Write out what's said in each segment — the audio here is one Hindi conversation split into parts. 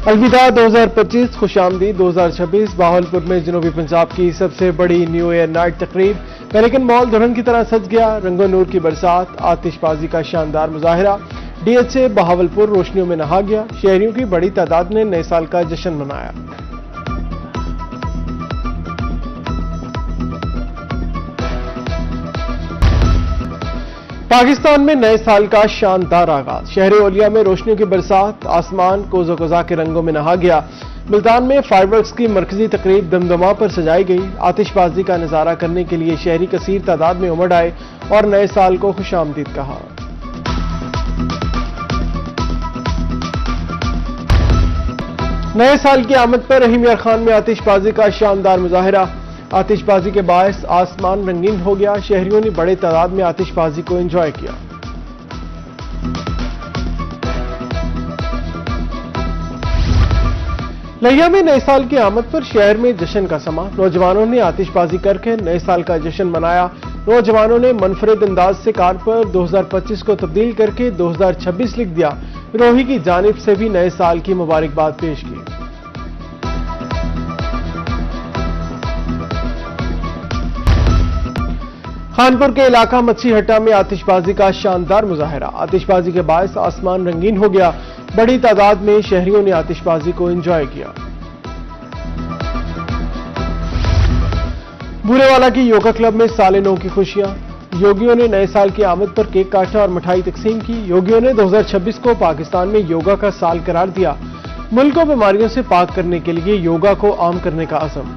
अलविदा 2025, खुशामदीद 2026। बहावलपुर में जनूबी पंजाब की सबसे बड़ी न्यू ईयर नाइट तकरीब। पेलिकन मॉल दुल्हन की तरह सज गया। रंगो नूर की बरसात, आतिशबाजी का शानदार मुजाहिरा। डीएचए बहावलपुर रोशनियों में नहा गया। शहरियों की बड़ी तादाद ने नए साल का जश्न मनाया। पाकिस्तान में नए साल का शानदार आगाज। शहर ओलिया में रोशनियों की बरसात, आसमान कोज़ो कोज़ा के रंगों में नहा गया। मुल्तान में फायरवर्क्स की मरकजी तकरीब दमदमा पर सजाई गई। आतिशबाजी का नजारा करने के लिए शहरी कसीर तादाद में उमड़ आए और नए साल को खुशामदीद कहा। नए साल की आमद पर रहीम यार खान में आतिशबाजी का शानदार मुजाहिरा। आतिशबाजी के बायस आसमान रंगीन हो गया। शहरियों ने बड़े तादाद में आतिशबाजी को एंजॉय किया। लिया में नए साल की आमद पर शहर में जश्न का समा। नौजवानों ने आतिशबाजी करके नए साल का जश्न मनाया। नौजवानों ने मुनफरिद अंदाज से कार पर 2025 को तब्दील करके 2026 लिख दिया। रोही की जानिब से भी नए साल की मुबारकबाद पेश की। खानपुर के इलाका मच्छी हट्टा में आतिशबाजी का शानदार मुजाहिरा। आतिशबाजी के बायस आसमान रंगीन हो गया। बड़ी तादाद में शहरियों ने आतिशबाजी को एंजॉय किया। बूरेवाला की योगा क्लब में साले नौ की खुशियां। योगियों ने नए साल की आमद पर केक काटा और मिठाई तकसीम की। योगियों ने 2026 को पाकिस्तान में योगा का साल करार दिया। मुल्क को बीमारियों से पाक करने के लिए योगा को आम करने का अज़म।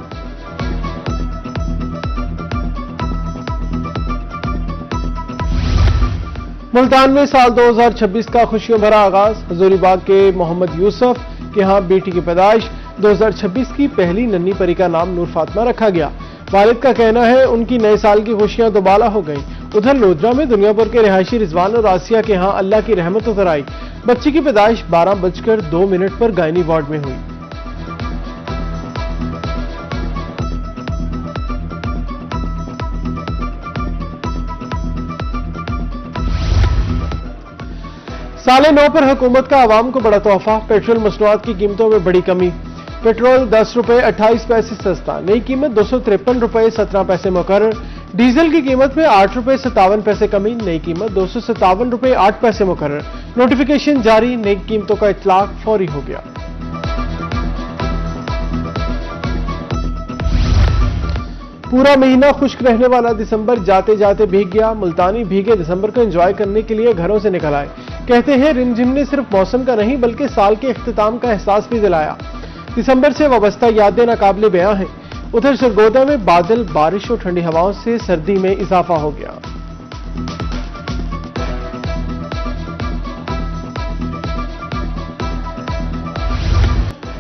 मुल्तान में साल 2026 का खुशियों भरा आगाज। हजूरीबाग के मोहम्मद यूसुफ के यहाँ बेटी की पैदाइश। 2026 की पहली नन्ही परी का नाम नूर फातिमा रखा गया। वालिद का कहना है उनकी नए साल की खुशियां दोबाला हो गई। उधर लोधरा में दुनियाभर के रिहायशी रिजवान और आसिया के यहाँ अल्लाह की रहमत उतर आई। बच्ची की पैदाइश 12:02 पर गायनी वार्ड में हुई। साले 9 पर हुकूमत का आवाम को बड़ा तोहफा। पेट्रोल मसनूआत की कीमतों में बड़ी कमी। पेट्रोल 10 रुपए 28 पैसे सस्ता। नई कीमत 253 रुपए 17 पैसे मुकर्रर। डीजल की कीमत में 8 रुपए 57 पैसे कमी। नई कीमत 257 रुपए 8 पैसे मुकर्रर। नोटिफिकेशन जारी। नई कीमतों का इतलाक फौरी हो गया। पूरा महीना खुश्क रहने वाला दिसंबर जाते जाते भीग गया। मुल्तानी भीगे दिसंबर को एंजॉय करने के लिए घरों से निकल आए। कहते हैं रिमझिम ने सिर्फ मौसम का नहीं बल्कि साल के इख्तिताम का एहसास भी दिलाया। दिसंबर से वाबस्ता यादें नाकाबिले बयां हैं। उधर सरगोदा में बादल, बारिश और ठंडी हवाओं से सर्दी में इजाफा हो गया।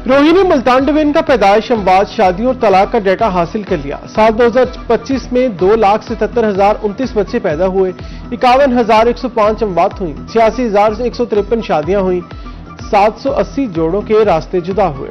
रोही ने मुल्तान डिवीजन का पैदाइश, अमवात, शादियों और तलाक का डाटा हासिल कर लिया। साल 2025 में 2,77,029 बच्चे पैदा हुए। 51,105 अमवात हुई। 86,153 शादियां हुई। 780 जोड़ों के रास्ते जुदा हुए।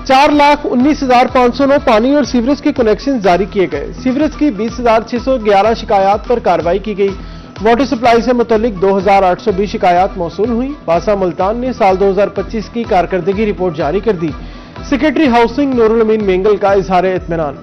चार 4,19,509 पानी और सीवरेज के कनेक्शन जारी किए गए। सीवरेज की 20,611 शिकायत पर कार्रवाई की गई। वाटर सप्लाई से मुतल्लिक 2,820 शिकायत मौसूल हुई। वासा मुल्तान ने साल 2025 की कारकर्दगी रिपोर्ट जारी कर दी। सेक्रेटरी हाउसिंग नूरुल अमीन मेंगल का इजहार इत्मीनान।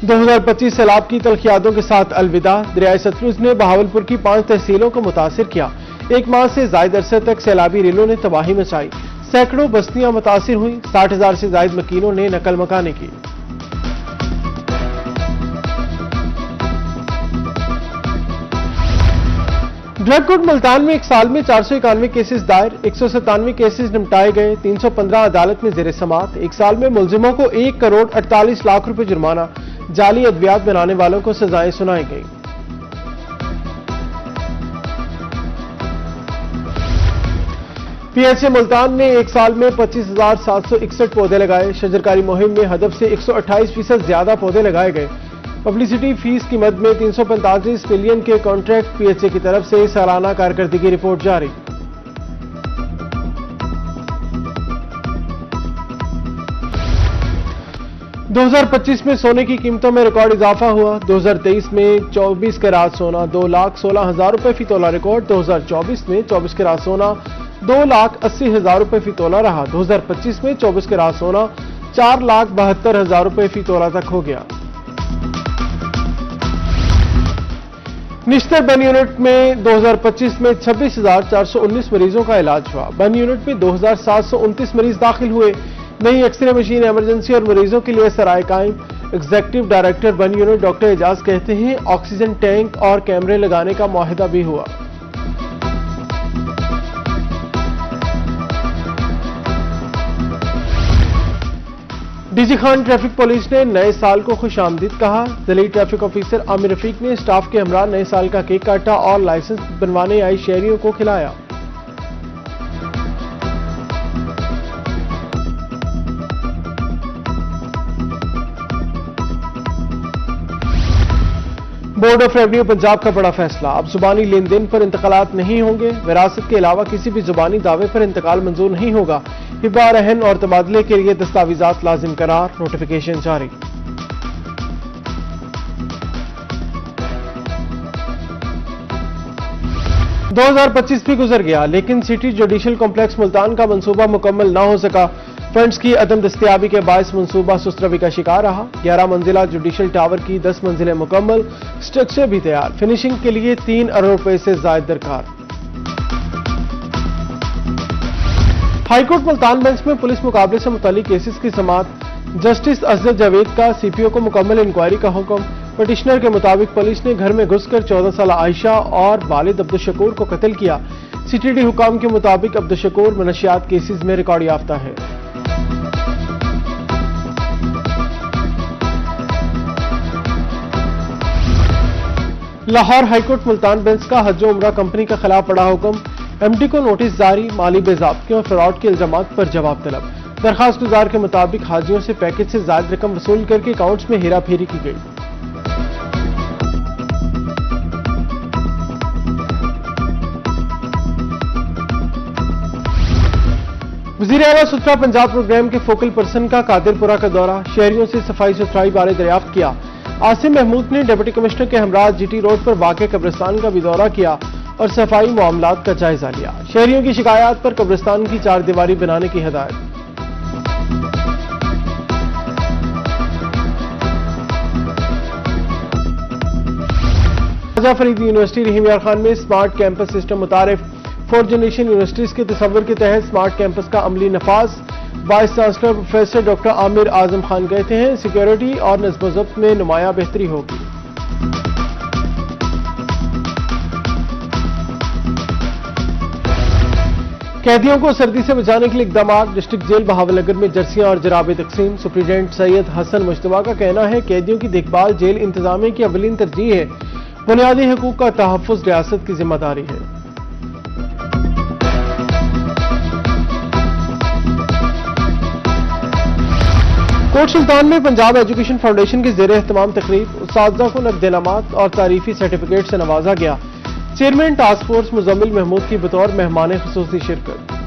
दो 2025 सैलाब की तलखियातों के साथ अलविदा। दरियाए सतलुज ने बहावलपुर की 5 तहसीलों को मुतासिर किया। एक माह से जायद अरसे तक सैलाबी रेलों ने तबाही मचाई। सैकड़ों बस्तियां मुतासिर हुई। 60,000 से जायद मकीनों ने नकल मकानी की। ड्रग कोर्ट मुल्तान में एक साल में 491 केसेस दायर। 197 केसेस निपटाए गए। 315 अदालत में जेर समात। एक साल में मुलजिमों को 1 करोड़ 48 लाख रुपए जुर्माना। जाली अद्वियात बनाने वालों को सजाएं सुनाई गई। पीएचए मुल्तान ने एक साल में 25,761 पौधे लगाए। शजरकारी मुहिम में हदफ से 128% ज्यादा पौधे लगाए गए। पब्लिसिटी फीस की मद में 345 मिलियन के कॉन्ट्रैक्ट। पीएचए की तरफ से सालाना कारकर्दगी रिपोर्ट जारी। 2025 में सोने की कीमतों में रिकॉर्ड इजाफा हुआ। 2023 में 24 कैरात सोना 2,16,000 रुपए फी तोला रिकॉर्ड। 2024 में 24 कैरात सोना 2,80,000 रुपए फी तोला रहा। 2025 में 24 कैरात सोना 4,72,000 रुपए फी तोला तक हो गया। निश्तर बन यूनिट में 2025 में 26,419 मरीजों का इलाज हुआ। बन यूनिट में 2,729 मरीज दाखिल हुए। नई एक्सरे मशीन, इमरजेंसी और मरीजों के लिए सराय कायम। एग्जीक्यूटिव डायरेक्टर बन यूनिट डॉक्टर एजाज कहते हैं ऑक्सीजन टैंक और कैमरे लगाने का मुआहिदा भी हुआ। डीजी खान ट्रैफिक पुलिस ने नए साल को खुशामदीद कहा। जिले ट्रैफिक ऑफिसर आमिर रफीक ने स्टाफ के हमरा नए साल का केक काटा और लाइसेंस बनवाने आई शहरियों को खिलाया। बोर्ड ऑफ रेवेन्यू पंजाब का बड़ा फैसला, अब जुबानी लेन देन पर इंतकालात नहीं होंगे। विरासत के अलावा किसी भी जुबानी दावे पर इंतकाल मंजूर नहीं होगा। हिबा, रहन और तबादले के लिए दस्तावेजात लाजिम करार, नोटिफिकेशन जारी। – 2025 भी गुजर गया लेकिन सिटी जुडिशल कॉम्प्लेक्स मुल्तान का मंसूबा मुकम्मल न हो सका। फंड्स की अदम दस्तयाबी के बायस मंसूबा सुस्तरवी का शिकार रहा। 11 मंजिला जुडिशल टावर की 10 मंजिलें मुकम्मल, स्ट्रक्चर भी तैयार। फिनिशिंग के लिए 3 अरब रुपए से जायद दरकार। हाईकोर्ट मुल्तान बेंच में पुलिस मुकाबले से मुतालिक केसेस की समाअत। जस्टिस असद जावेद का सीपीओ को मुकम्मल इंक्वायरी का हुक्म। पिटिशनर के मुताबिक पुलिस ने घर में घुसकर 14 साल आयशा और वालिद अब्दुल शकूर को कत्ल किया। सीटीडी हुकाम के मुताबिक अब्दुल शकूर मनशियात केसेस में रिकॉर्ड याफ्ता है। लाहौर हाईकोर्ट मुल्तान बेंच का हज उम्रा कंपनी के खिलाफ बड़ा हुक्म। एमडी को नोटिस जारी, माली बेज़ाब्तियों और फ्रॉड के इल्जामात पर जवाब तलब। दरखास्त गुजार के मुताबिक हाजियों से पैकेज से ज्यादा रकम वसूल करके अकाउंट्स में हेरा फेरी की गई। वज़ीर आला सुथरा पंजाब प्रोग्राम के फोकल पर्सन का कादिरपुरा का दौरा, शहरियों से सफाई सुथराई बारे दरियाफ्त किया। आसिम महमूद ने डिप्टी कमिश्नर के हमरा जीटी रोड पर वाक़े कब्रिस्तान का भी दौरा किया और सफाई मामलात का जायजा लिया। शहरियों की शिकायत पर कब्रिस्तान की 4 दीवारी बनाने की हिदायत। ख्वाजा फरीद यूनिवर्सिटी रहीम यार खान में स्मार्ट कैंपस सिस्टम मुतारिफ। 4th जनरेशन यूनिवर्सिटीज के तस्वर के तहत स्मार्ट कैंपस का अमली नफाज। Vice chancellor professor doctor Amir Azam Khan कहते हैं सिक्योरिटी और नज़्म-ओ-ज़ब्त में नुमाया बेहतरी होगी। कैदियों को सर्दी से बचाने के लिए इकदाम। डिस्ट्रिक्ट जेल बहावलनगर में जर्सियां और जराबे तकसीम। सुप्रीडेंट सैयद हसन मुश्तबा का कहना है कैदियों की देखभाल जेल इंतजामिया की अवलीन तरजीह है। बुनियादी हुकूक का तहफ़्फ़ुज़ रियासत की जिम्मेदारी है। कोट सुल्तान में पंजाब एजुकेशन फाउंडेशन के ज़ेरे एहतमाम तकरीब, उस्ताज़ा को नक़द इनामात और तारीफी सर्टिफिकेट से नवाजा गया। Chairman task force Muzammil Mahmood की बतौर मेहमान ख़ुसूसी शिरकत।